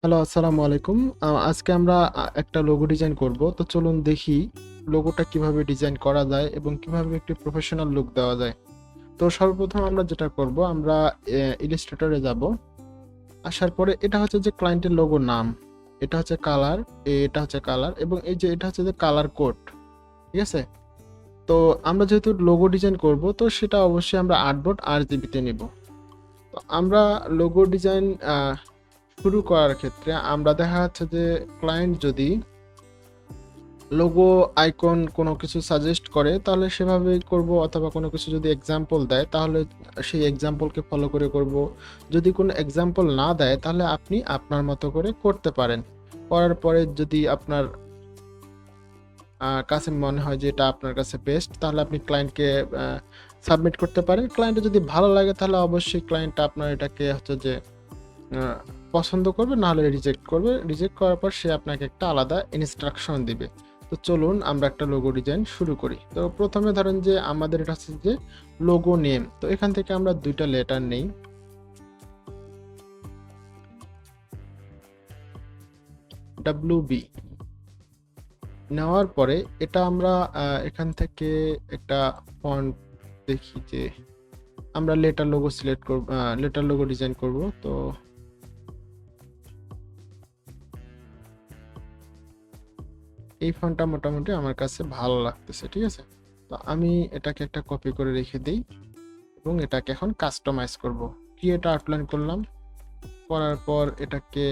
Hello, আসসালামু আলাইকুম। আজকে আমরা একটা লোগো ডিজাইন করব। তো চলুন দেখি লোগোটা কিভাবে ডিজাইন করা যায় এবং কিভাবে একটি প্রফেশনাল লুক দেওয়া যায়। তো সর্বপ্রথম আমরা যেটা করব, আমরা ইলাস্ট্রেটরে যাব। আসার পরে এটা হচ্ছে যে ক্লায়েন্টের লোগোর নাম। এটা হচ্ছে কালার, এটা হচ্ছে কালার এবং এই যে এটা হচ্ছে যে কালার কোড। ঠিক আছে? তো আমরা যেহেতু লোগো ডিজাইন করব, তো সেটা অবশ্যই আমরা আর্টবোর্ড RGB তে নিব। তো আমরা লোগো ডিজাইন শুরু করার ক্ষেত্রে আমরা দেখা যাচ্ছে যে ক্লায়েন্ট যদি লোগো আইকন কোনো কিছু সাজেস্ট করে তাহলে সেভাবেই করব, অথবা কোনো কিছু যদি এক্সাম্পল দেয় তাহলে সেই এক্সাম্পলকে ফলো করে করব। যদি কোনো এক্সাম্পল না দেয় তাহলে আপনি আপনার মতো করে করতে পারেন। করার পরে যদি আপনার কাছে মনে হয় যে এটা আপনার কাছে বেস্ট, তাহলে আপনি ক্লায়েন্টকে সাবমিট করতে পারেন। ক্লায়েন্টের যদি ভালো লাগে তাহলে অবশ্যই ক্লায়েন্ট আপনার এটাকে হচ্ছে যে আ পছন্দ করবে, না হলে রিজেক্ট করবে। রিজেক্ট করার পর সে আপনাকে একটা আলাদা ইনস্ট্রাকশন দিবে। তো চলুন আমরা একটা লোগো ডিজাইন শুরু করি। তো ১ম এ ধরেন যে আমাদের এটা হচ্ছে যে লোগো নেম। তো এখান থেকে আমরা ২ টা লেটার নেই। WB নেওয়ার পরে এটা আমরা এখান থেকে একটা ফন্ট দেখি যে আমরা লেটার লোগো সিলেক্ট করব, লেটার লোগো ডিজাইন করব। তো এই ফন্টটা মোটামুটি আমার কাছে ভালো লাগতেছে। ঠিক আছে? তো আমি এটাকে একটা কপি করে রেখে দেই এবং এটাকে এখন কাস্টমাইজ করব। ক্রিয়েট আউটলাইন করলাম। করার পর এটাকে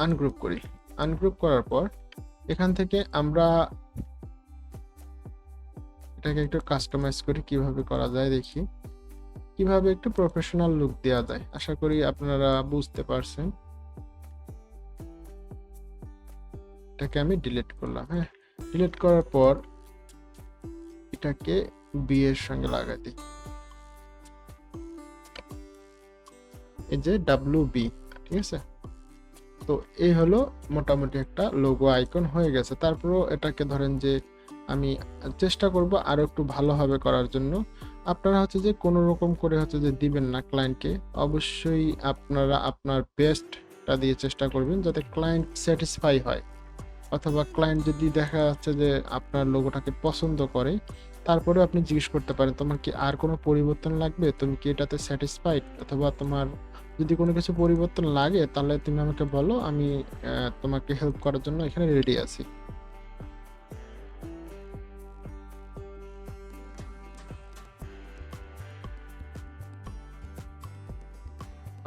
আনগ্রুপ করি। আনগ্রুপ করার পর এখান থেকে আমরা এটাকে একটু কাস্টমাইজ করি। কিভাবে করা যায় দেখি। কিভাবে একটু প্রফেশনাল লুক দেওয়া যায়। আশা করি আপনারা বুঝতে পারছেন। এটাকে আমি ডিলিট করলাম। হ্যাঁ? ডিলিট করার পর এটাকে বি এর সঙ্গে লাগাই দিই। এই যে WB, ঠিক আছে? তো এই হলো মোটামুটি একটা লোগো আইকন হয়ে গেছে। তারপরেও এটাকে ধরেন যে আমি চেষ্টা করব আরো একটু ভালোভাবে করার জন্য। আপনারা হচ্ছে যে কোনো রকম করে হচ্ছে যে দিবেন না ক্লায়েন্টকে। অবশ্যই আপনারা আপনার বেস্টটা দিয়ে চেষ্টা করবেন যাতে ক্লায়েন্ট স্যাটিসফাই হয়। অথবা ক্লায়েন্ট যদি দেখা যাচ্ছে যে আপনার লোগোটাকে পছন্দ করে, তারপরেও আপনি জিজ্ঞেস করতে পারেন, "তোমার কি আর কোনো পরিবর্তন লাগবে? তুমি কি এটাতে স্যাটিসফাইড? অথবা তোমার যদি কোনো কিছু পরিবর্তন লাগে তাহলে তুমি আমাকে বলো। আমি তোমাকে হেল্প করার জন্য এখানে রেডি আছি।"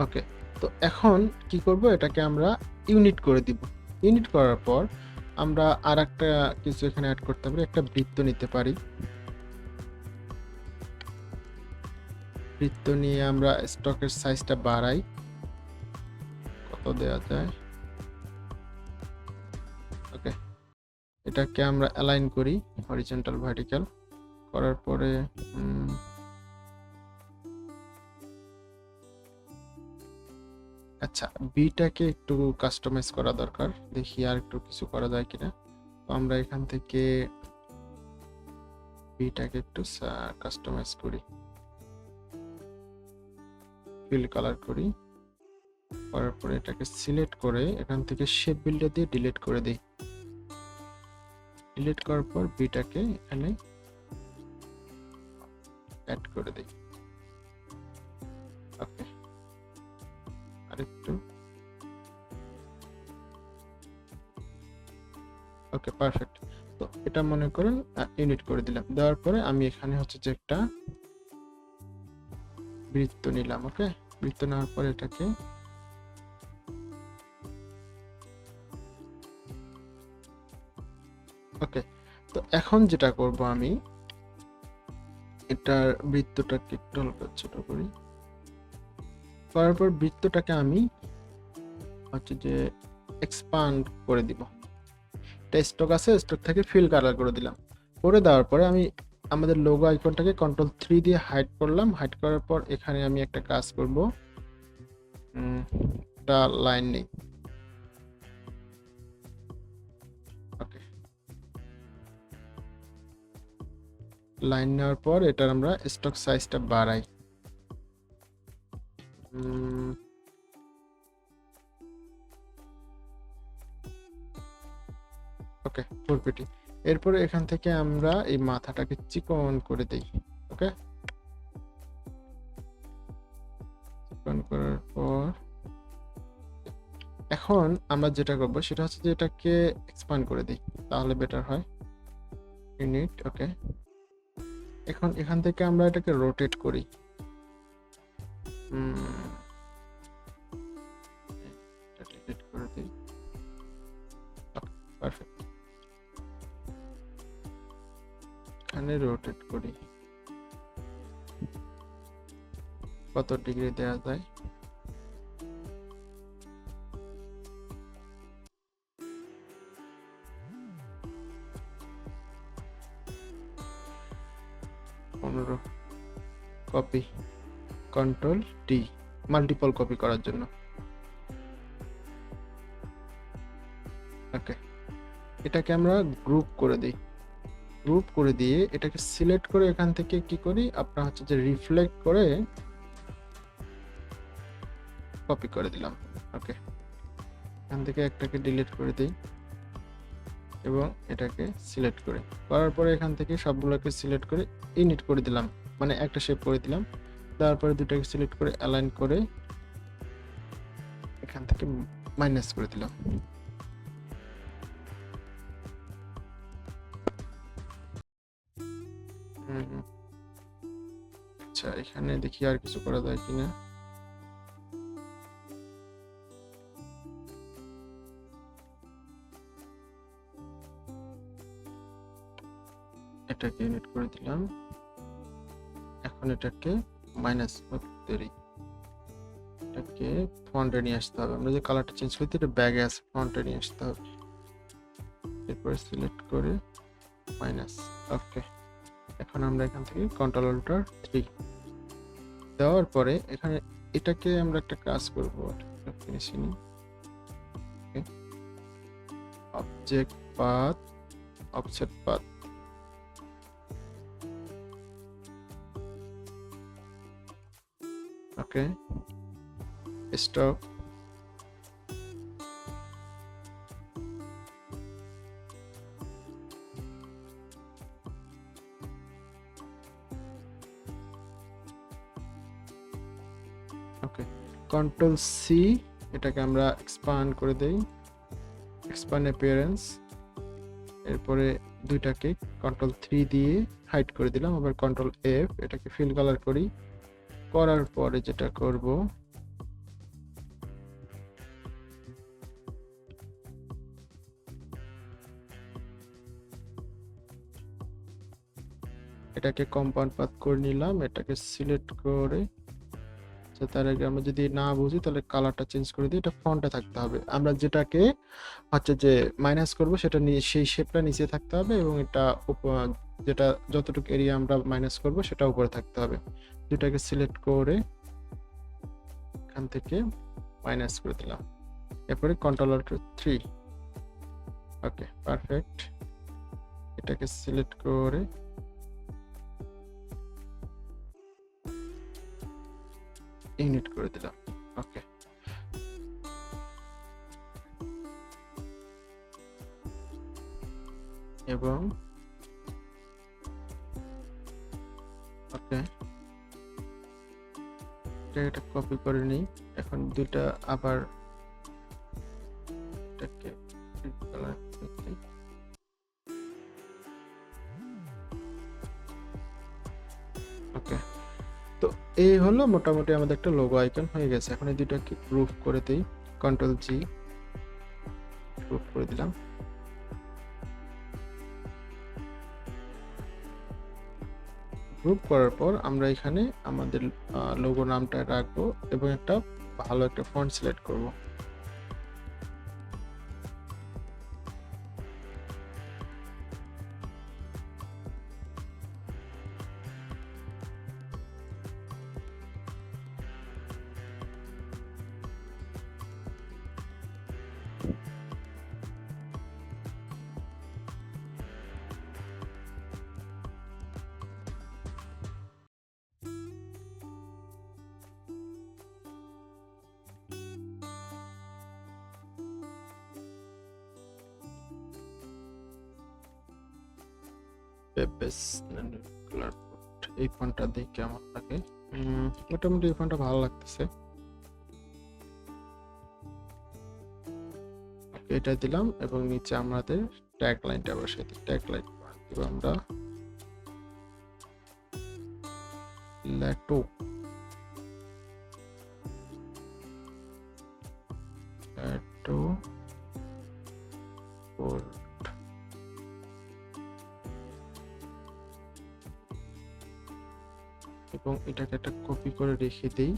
ওকে। তো এখন কি করব? এটাকে আমরা ইউনিট করে দিব। ইউনিট করার পর আমরা আরেকটা কিছু এখানে এড করতে পারি। একটা বৃত্ত নিতে পারি। বৃত্ত নিয়ে আমরা স্টকের সাইজটা বাড়াই। কত দেয়া যায়? ওকে। এটাকে আমরা অ্যালাইন করি হরিজন্টাল ভার্টিক্যাল করার পরে উম, আচ্ছা, বিটাকে একটু কাস্টমাইজ করা দরকার। দেখি আর একটু কিছু করা যায় কিনা। তো আমরা এখান থেকে বিটাকে একটু কাস্টমাইজ করি, ফিল কালার করি। করার পরে এটাকে সিলেক্ট করে এখান থেকে শেপ বিল্ডার দিয়ে ডিলিট করে দিই। ডিলিট করার পর বিটাকে এখানে অ্যাড করে দিই। ওকে, আরেকটু। ওকে, পারফেক্ট। তো এটা মনে করেন ইউনিট করে দিলাম। দেওয়ার পরে আমি এখানে হচ্ছে যে একটা বৃত্ত নিলাম। ওকে, বৃত্ত নেওয়ার পরে এটাকে ওকে। তো এখন যেটা করব আমি এটার বৃত্তটাকে একটু হালকা ছোট করি। করার পর বৃত্তটাকে আমি হচ্ছে যে এক্সপান্ড করে দিব। এটা স্টক আছে, স্টক থেকে ফিল কালার করে দিলাম। করে দেওয়ার পরে আমি আমাদের লোগো আইকনটাকে কন্ট্রোল 3 দিয়ে হাইড করলাম। হাইড করার পর এখানে আমি একটা কাজ করব। একটা লাইন নেই। ওকে, লাইন নেওয়ার পর এটার আমরা স্টক সাইজটা বাড়াই। উম, ওকে, 4 পিটি। এরপরে এখান থেকে আমরা এই মাথাটাকে চিকন করে দেই। ওকে, চিকন করার পর এখন আমরা যেটা করব সেটা হচ্ছে যে এটাকে এক্সপ্যান্ড করে দিই, তাহলে বেটার হয়। ইউনিট, ওকে। এখন এখান থেকে আমরা এটাকে রোটেট করি। রোটেট করে দিই। পারফেক্ট। এখানে রোটেট করি, কত ডিগ্রি দেওয়া যায়? Copy, control T, multiple copy করার জন্য। ওকে, এটাকে আমরা গ্রুপ করে দিই। গ্রুপ করে দিয়ে এটাকে সিলেক্ট করে এখান থেকে কি করি, আপনার হচ্ছে যে রিফ্লেক্ট করে কপি করে দিলাম। ওকে, এখান থেকে একটাকে ডিলিট করে দিই এবং এটাকে সিলেক্ট করে করার পরে এখান থেকে সবগুলোকে সিলেক্ট করে ইউনিট করে দিলাম, মানে একটা শেপ করে দিলাম। তারপরে দুটাকে সিলেক্ট করে অ্যালাইন করে এখান থেকে মাইনাস করে দিলাম। আচ্ছা, এখানে দেখি আর কিছু করা যায় কিনা। এটাকে ইউনিট করে দিলাম। এখন এটাকে মাইনাস করি, এটাকে ফন্টে নিয়ে আসতে হবে। আমরা যে কালারটা চেঞ্জ করতে, এটা ব্যাগে আছে, ফন্টে নিয়ে আসতে হবে। এরপরে সিলেক্ট করে মাইনাস। ওকে, এখন আমরা এখান থেকে কন্ট্রোল অল্টার 3 দেওয়ার পরে এখানে এটাকে আমরা একটা কাজ করব। Finishing, object path, offset path. Okay, stop. Okay, control C, এটাকে আমরা এক্সপ্যান্ড করে দেই, এক্সপ্যান্ড অ্যাপিয়ারেন্স। এরপরে দুইটাকে কন্ট্রোল 3 দিয়ে হাইড করে দিলাম। আবার কন্ট্রোল এফ, এটাকে ফিল কালার করি। করার পরে যেটা করব, এটাকে কম্পাউন্ড পাথ করে নিলাম। এটাকে সিলেক্ট করে, তার আগে আমরা যদি না বুঝি তাহলে কালারটা চেঞ্জ করে দিই। এটা ফন্টে থাকতে হবে। আমরা যেটাকে হচ্ছে যে মাইনাস করব সেটা নিয়ে সেই শেপটা নিচে থাকতে হবে এবং এটা যেটা যতটুকু এরিয়া আমরা মাইনাস করব সেটা উপরে থাকতে হবে। দুটাকে সিলেক্ট করে এখান থেকে মাইনাস করে দিলাম। এরপরে কন্ট্রোল অল্টার 3। ওকে, পারফেক্ট। এটাকে সিলেক্ট করে ইউনিট করে দিলাম। ওকে, এবং ওকে, এটা কপি করে নিই। এখন দুইটা আবার এটাকে ওকে। তো এই হলো মোটামুটি আমাদের একটা লোগো আইকন হয়ে গেছে। এখন এই দুইটাকে গ্রুপ করে দেই, কন্ট্রোল জি, গ্রুপ করে দিলাম। গ্রুপ করার পর আমরা এখানে আমাদের লোগো নামটা রাখবো এবং একটা ভালো একটা ফন্ট সিলেক্ট করব। পেপেস কালার এই ফন্টটা দেখে কেমন লাগে? মোটামুটি এই ফন্টটা ভালো লাগতেছে। এটা দিলাম এবং নিচে আমাদের ট্যাগ লাইনটা বসাই দিই। ট্যাগ লাইন দিব আমরা ল্যাটো ল্যাটো এবং এটাকে একটা কপি করে রেখে দেই।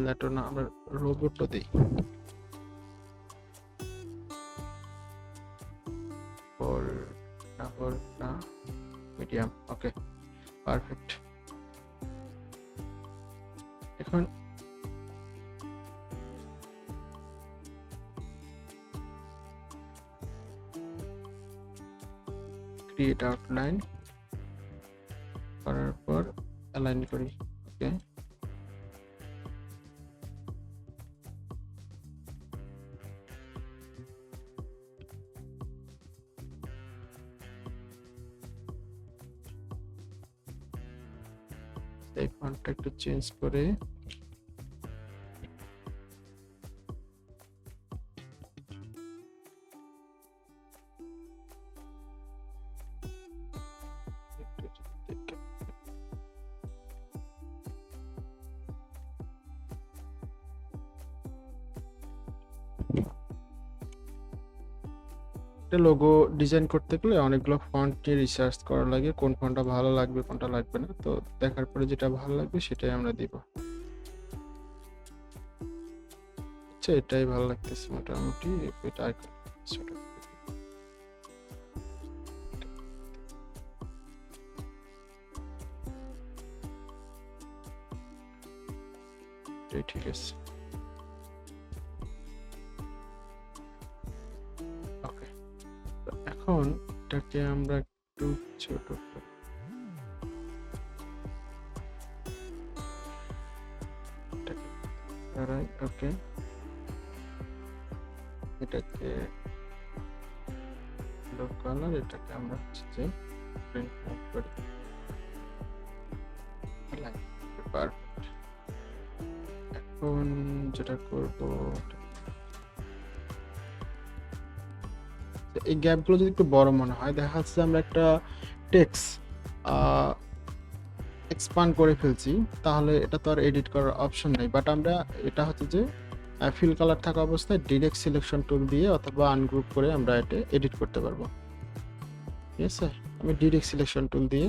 ল্যাটো না, আমরা রোবটও দিই। Medium, okay perfect. এখন ক্রিয়েট আউটলাইন করার পর অ্যালাইন করি। ওকে, এই ফন্টটা একটু চেঞ্জ করে একটা লোগো ডিজাইন করতে গেলে অনেকগুলো ফন্ট নিয়ে রিসার্চ করা লাগে, কোন ফন্টটা ভালো লাগবে কোনটা লাগবে না। তো দেখার পরে যেটা ভালো লাগবে সেটাই আমরা দিব। আচ্ছা, এটাই ভালো লাগতেছে মোটামুটি। এটা ঠিক আছে। ওকে, এখন এটাকে আমরা একটু ছোট ওকে, এটাকে ব্লু কালার, এটাকে আমরা হচ্ছে যে প্রিন্ট করি। পারফেক্ট। এখন যেটা করব, এই গ্যাপগুলো যদি একটু বড় মনে হয়, দেখা যাচ্ছে আমরা একটা টেক্সট এক্সপান্ড করে ফেলছি, তাহলে এটা তো আর এডিট করার অপশন নেই। বাট আমরা এটা হচ্ছে যে ফিল কালার থাকা অবস্থায় ডিরেক্ট সিলেকশন টুল দিয়ে অথবা আনগ্রুপ করে আমরা এটা এডিট করতে পারবো। ঠিক আছে, আমি ডিরেক্ট সিলেকশন টুল দিয়ে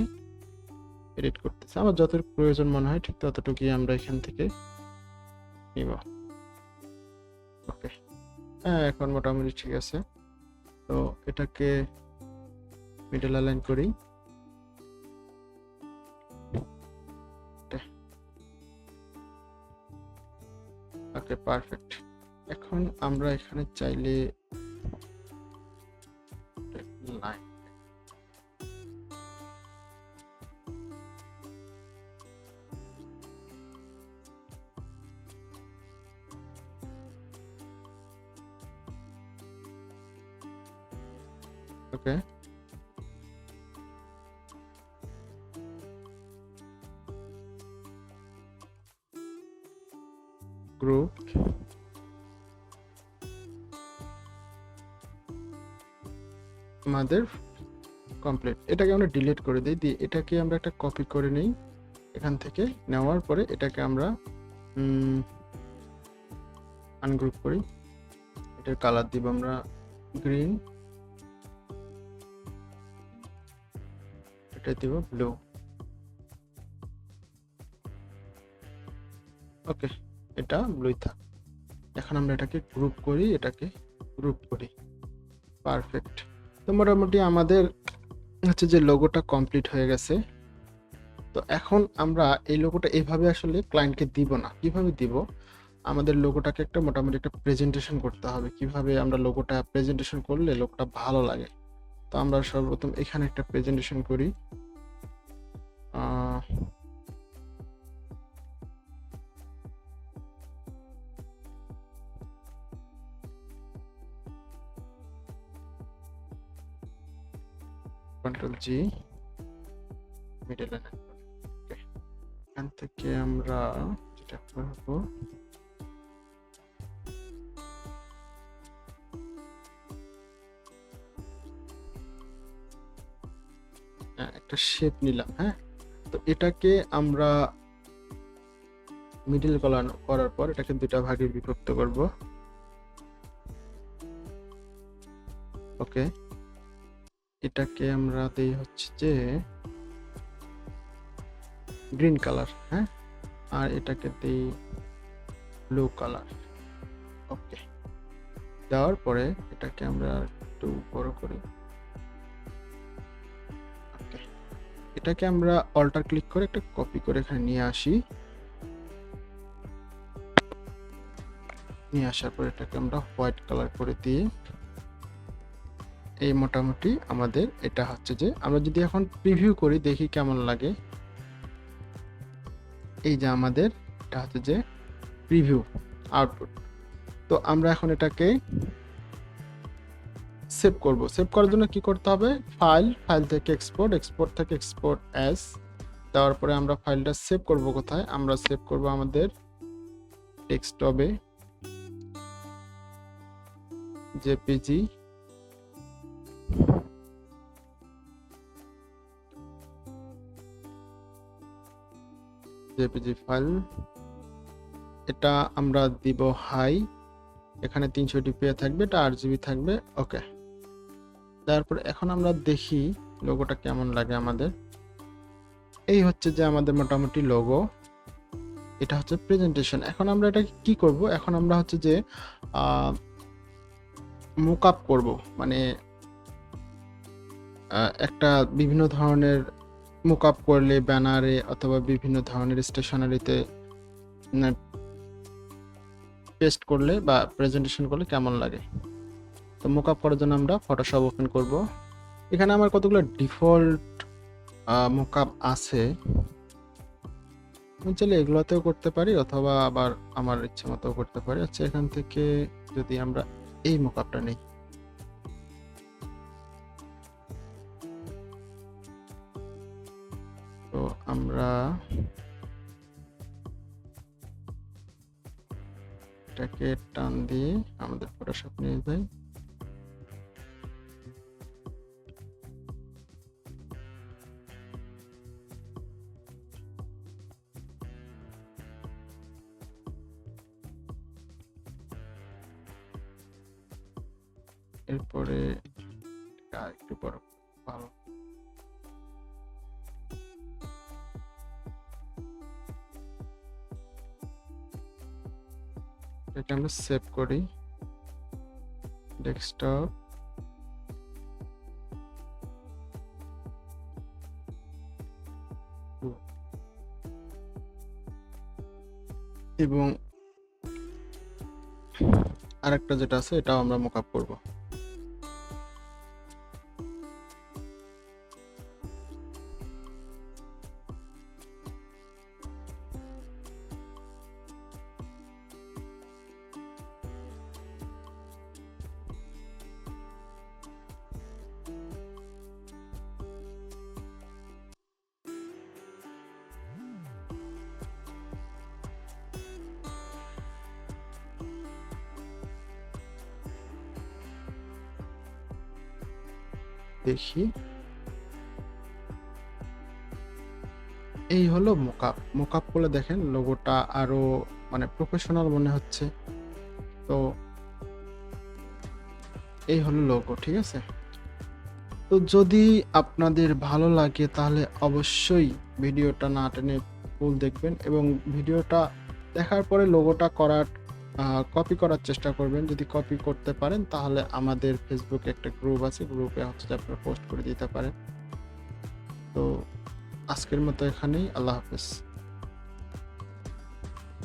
এডিট করতেছি। আমার যতটুকু প্রয়োজন মনে হয় ঠিক ততটুকুই আমরা এখান থেকে নিব। ওকে, হ্যাঁ এখন মোটামুটি ঠিক আছে। তো এটাকে মিডল অ্যালাইন করি। Okay perfect. এখন আমরা এখানে চাইলে লাইন ওকে, গ্রুপ আমাদের কমপ্লিট। এটাকে আমরা ডিলিট করে দিই, দিয়ে এটাকে আমরা একটা কপি করে নিই এখান থেকে। নেওয়ার পরে এটাকে আমরা আনগ্রুপ করি। এটার কালার দিব আমরা গ্রিন, এটা দিব ব্লু। ওকে, এটা ব্লুই থাক। এখন আমরা এটাকে গ্রুপ করি, এটাকে গ্রুপ করি। পারফেক্ট। তো মোটামুটি আমাদের হচ্ছে যে লোগোটা কমপ্লিট হয়ে গেছে। তো এখন আমরা এই লোগোটা এভাবে আসলে ক্লায়েন্টকে দিব না। কিভাবে দিব? আমাদের লোগোটাকে একটা মোটামুটি একটা প্রেজেন্টেশন করতে হবে। কিভাবে আমরা লোগোটা প্রেজেন্টেশন করলে লোগোটা ভালো লাগে। তো আমরা সর্বপ্রথম এখানে একটা প্রেজেন্টেশন করি। কন্ট্রোল জি, মিডল লাইন। এখান থেকে আমরা যেটা করব, একটা শেপ নিলাম। হ্যাঁ, তো এটাকে আমরা মিডল করার পর এটাকে দুটা ভাগে বিভক্ত করব। ওকে, এটাকে আমরা দেই হচ্ছে যে গ্রিন কালার। হ্যাঁ, আর এটাকে দেই ব্লু কালার। ওকে, দেওয়ার পরে এটাকে আমরা একটু বড় করি। ওকে, এটাকে আমরা অল্টার ক্লিক করে একটা কপি করে এখানে নিয়ে আসি। নিয়ে আসার পর এটাকে আমরা হোয়াইট কালার করে দিই। এই মোটামুটি আমাদের এটা হচ্ছে যে, আমরা যদি এখন প্রিভিউ করি দেখি কেমন লাগে। এই যে আমাদের এটা হচ্ছে যে প্রিভিউ আউটপুট। তো আমরা এখন এটাকে সেভ করব। সেভ করার জন্য কি করতে হবে, ফাইল থেকে এক্সপোর্ট থেকে এক্সপোর্ট অ্যাজ দেওয়ার পরে আমরা ফাইলটা সেভ করব কোথায়, আমরা সেভ করব আমাদের ডেস্কটপে, জেপিজি। জেপিজি ফাইল, এটা আমরা দিব হাই, এখানে 300 ডিপিআই থাকবে, এটা 8 জিবি থাকবে। ওকে, তারপর এখন আমরা দেখি লোগোটা কেমন লাগে আমাদের। এই হচ্ছে যে আমাদের মোটামুটি লোগো, এটা হচ্ছে প্রেজেন্টেশন। এখন আমরা এটা কি করব, এখন আমরা হচ্ছে যে মুকআপ করব, মানে একটা বিভিন্ন ধরনের মুকআপ করলে ব্যানারে অথবা বিভিন্ন ধরনের স্টেশনারিতে পেস্ট করলে বা প্রেজেন্টেশন করলে কেমন লাগে। তো মুকআপ করার জন্য আমরা ফটোশপ ওপেন করব। এখানে আমার কতগুলো ডিফল্ট মুকআপ আছে, আমি চাইলে এগুলোতেও করতে পারি অথবা আবার আমার ইচ্ছে মতো করতে পারি। আচ্ছা, এখান থেকে যদি আমরা এই মুকআপটা নেই, তো আমরা এটাকে টান দিয়ে আমাদের ফটোশপ নিয়ে যাই। এরপরে একটু বড় ভালো, এটা আমরা সেভ করি ডেস্কটপ। এবং আরেকটা যেটা আছে এটাও আমরা মুকআপ করব। দেখি, এই হলো মোকআপ। মোকআপ করলে দেখেন লোগোটা আরো মানে প্রফেশনাল মনে হচ্ছে। তো এই হলো লোগো, ঠিক আছে। তো যদি আপনাদের ভালো লাগে তাহলে অবশ্যই ভিডিওটা না টেনে ফুল দেখবেন এবং ভিডিওটা দেখার পরে লোগোটা কপি করার চেষ্টা করবেন। যদি কপি করতে পারেন তাহলে আমাদের ফেসবুকে একটা গ্রুপ আছে, গ্রুপে হচ্ছে যে আপনারা পোস্ট করে দিতে পারেন। তো আজকের মতো এখানেই, আল্লাহ হাফেজ।